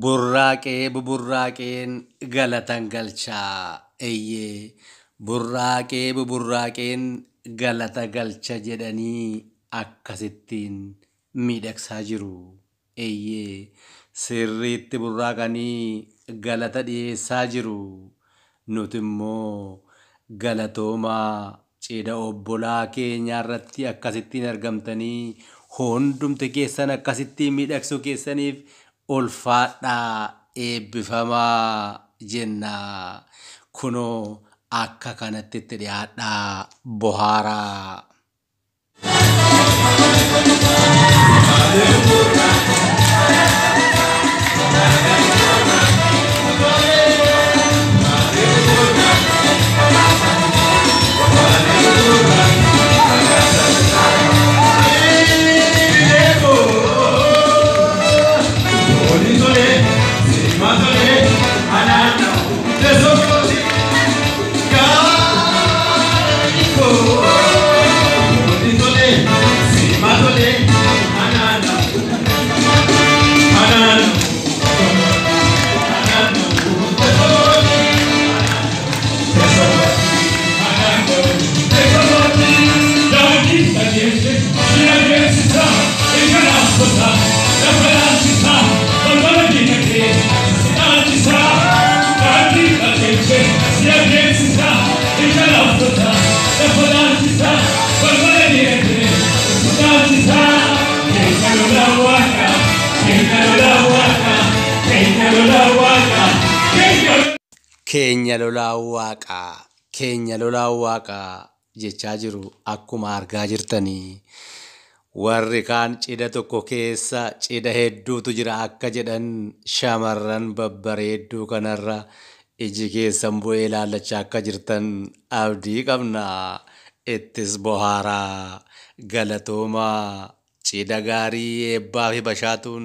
Burraaqee buburraaqeen galatan galchaa eeyyee burraaqee buburraaqeen galata galcha jedhanii akkasittiin miidhagsaa jiru eeyyee sirriitti burraaqanii galata dhiyeessaa jiru nuti immoo galatoomaa cidha obbolaa keenyaa irratti akkasittiin argamtanii hundumti keessan akkasittiin miidhagsuu keessaniif ulfaadhaa eebbifamaa jennaa kunoo akka kanatti itti dhiyaadhaa bohaaraa. Keenya lolaa waaqaa jechaa jiru akkuma argaa jirtanii warri kaan cidha tokko keessa cidha hedduutu jira akka jedhan shamarran babbareedduu kanarra iji keessan bu'ee ilaallachaa akka jirtan abdii qabna ittis bohaaraa galatoomaa cidha gaarii eebbaa fi bashaatuun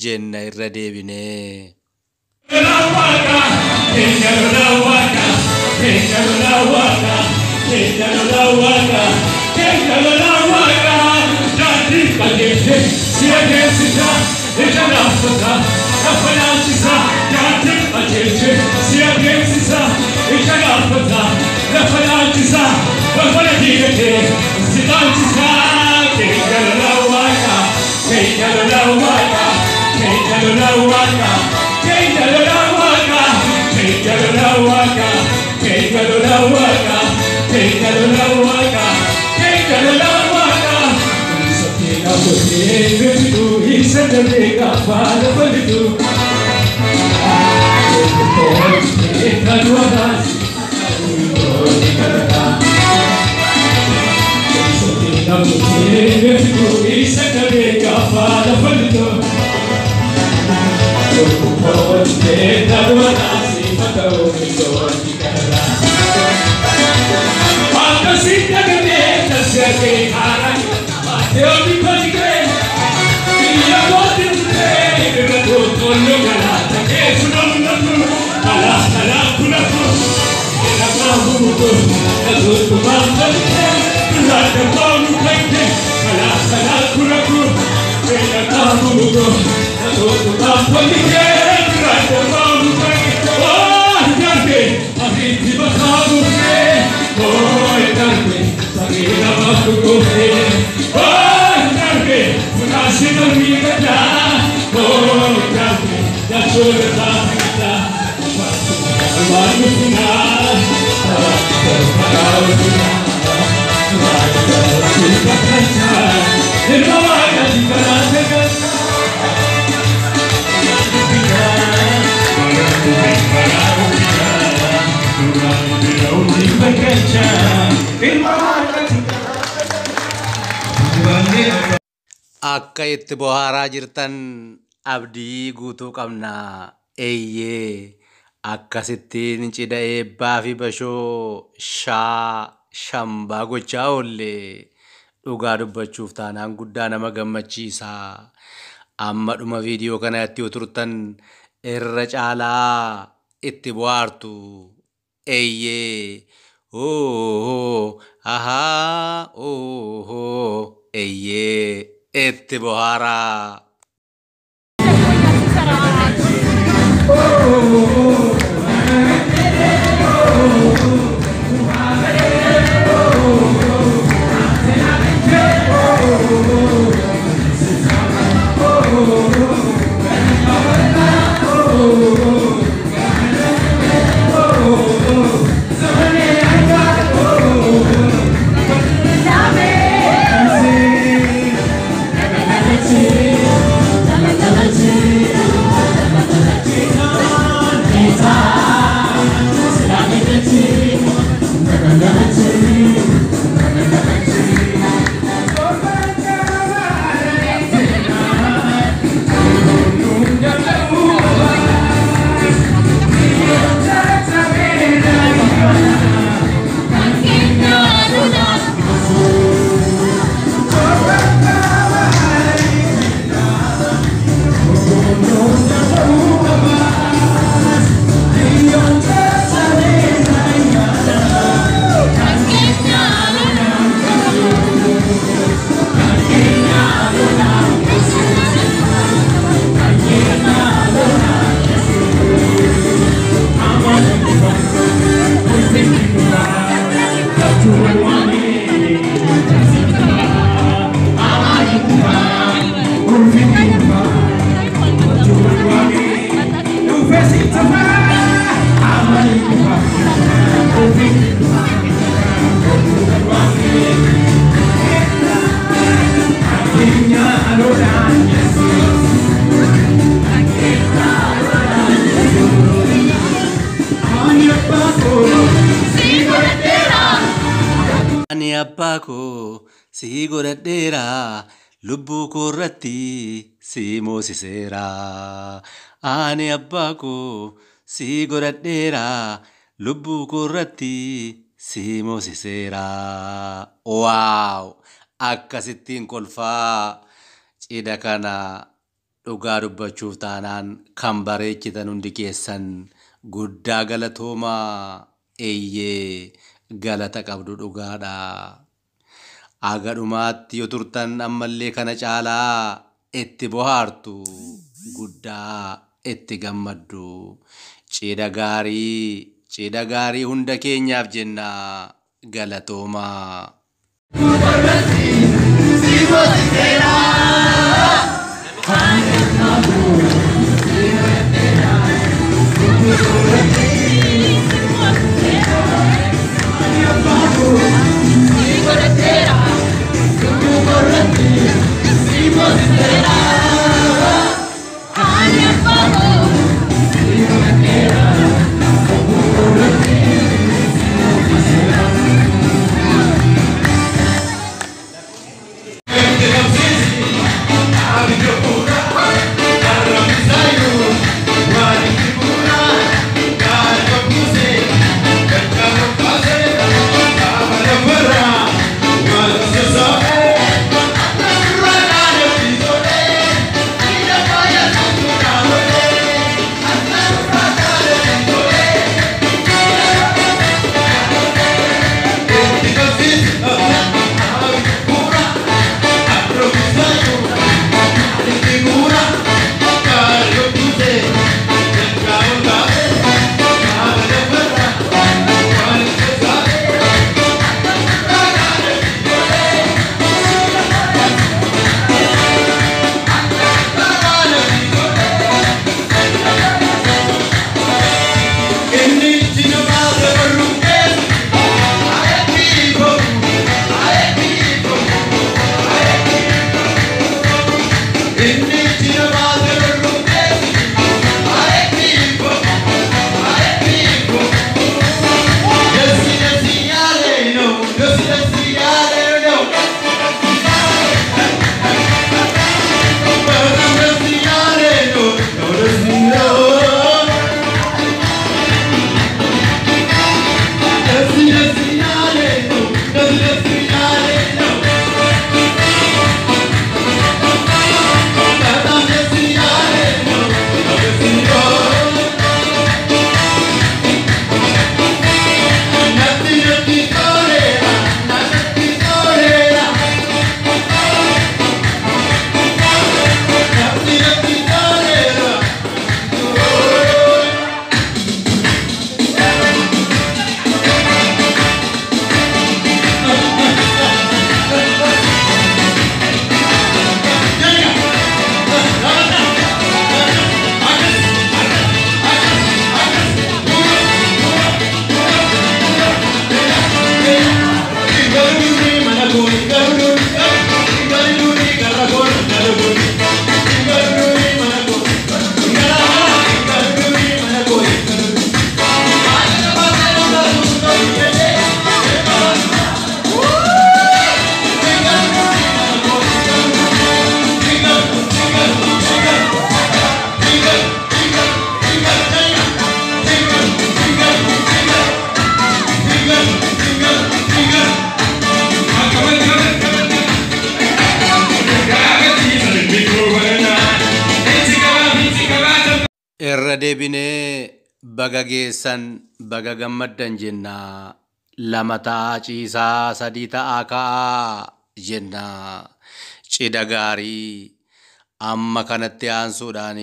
jenna irra deebinee. Keenya lolaa waaqaa Akka itti bohaaraa jirtan abdii guutuu qabna. Eeyyee akkasittiin cidha eebbaa fi bashoo shambaa gochaa oolle dhugaa dubbachuuf taanaan guddaa nama gammachiisa. Amma dhuma viidiyoo kanatti yoo turtan irra caalaa itti bohaartu. Eeyyee ahaa eeyyee itti bohaaraa. Ani abbaa koo si godhadheera lubbuu koo irratti si moosiseera. Ani abbaa koo si godhadheera lubbuu koo irratti si moosiseera. Waaw! Akkasittiin kolfaa cidha kana dhugaa dubbachuuf taanaan kan bareechitan hundi keessan guddaa galatoomaa. Eeyyee galata qabdu dhugaadha. Agadhumaatti yoo turtan ammallee kana caalaa itti bohaartu guddaa itti gammaddu. Cidha gaarii hunda keenyaaf jenna galatoomaa. Irra deebinee baga geessan baga gammaddan jenna. Lama ta'aa ciisaa sadii ta'aa ka'aa jenna. Cidha gaarii amma kanatti aansuudhaan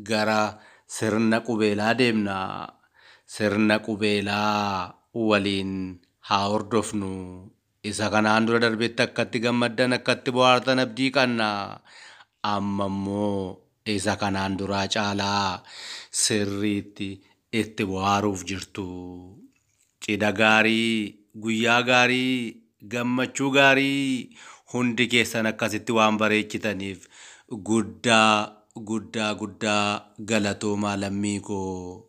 gara sirna qubeelaa deemna. Sirna qubeelaa waliin haa hordofnu. Isa kanaan dura darbetti akkatti gammaddan akkatti bohaartan abdii qabna. Amma immoo isa kanaan duraa caalaa sirriitti itti bohaaruuf jirtu. Cidha gaarii, guyyaa gaarii, gammachuu gaarii hundi keessan akkasitti waan bareechitaniif guddaa galatoomaa lammii koo.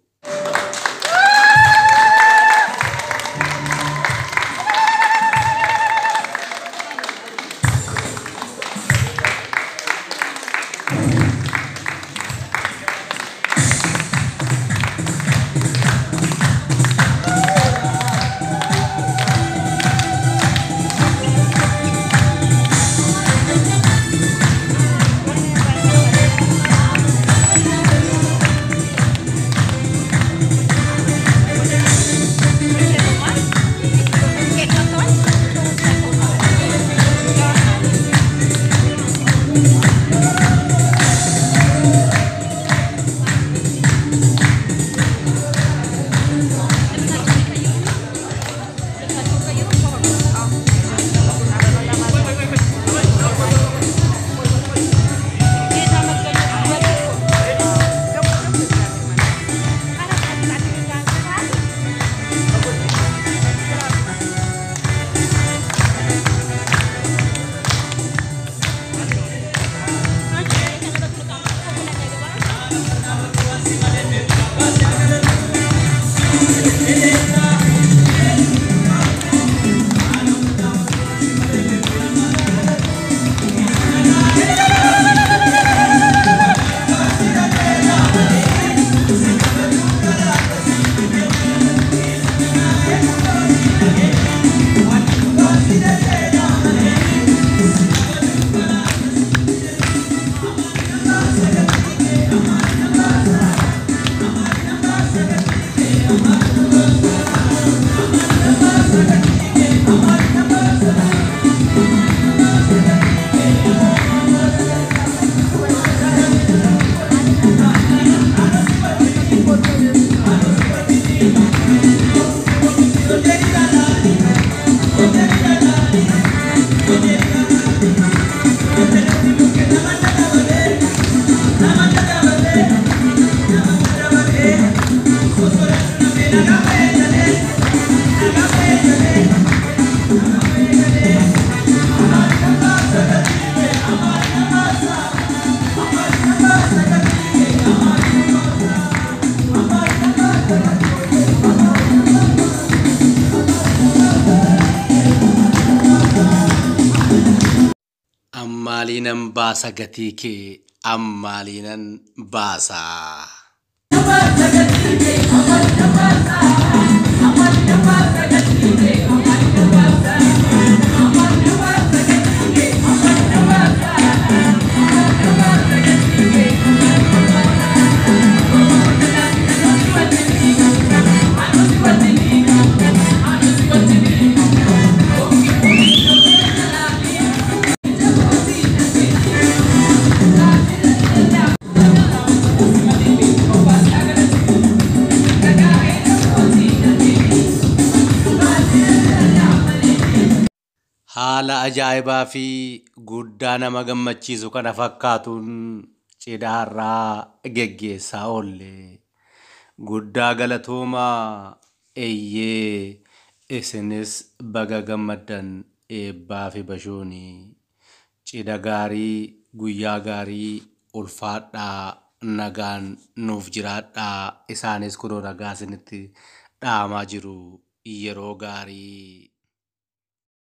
Ammaaliinan baasa gatii kee ammaaliinan baasa. Haala ajaa'ibaa fi guddaa nama gammachiisu kana fakkaatuun cidha har'aa geggeessaa oolle. Guddaa galatoomaa eeyyee isinis baga gammaddan eebbaa fi bashooni. Cidha gaarii guyyaa gaarii ulfaadhaa nagaan nuuf jiraadhaa isaanis kunoo nagaa isinitti dhaamaa jiru yeroo gaarii.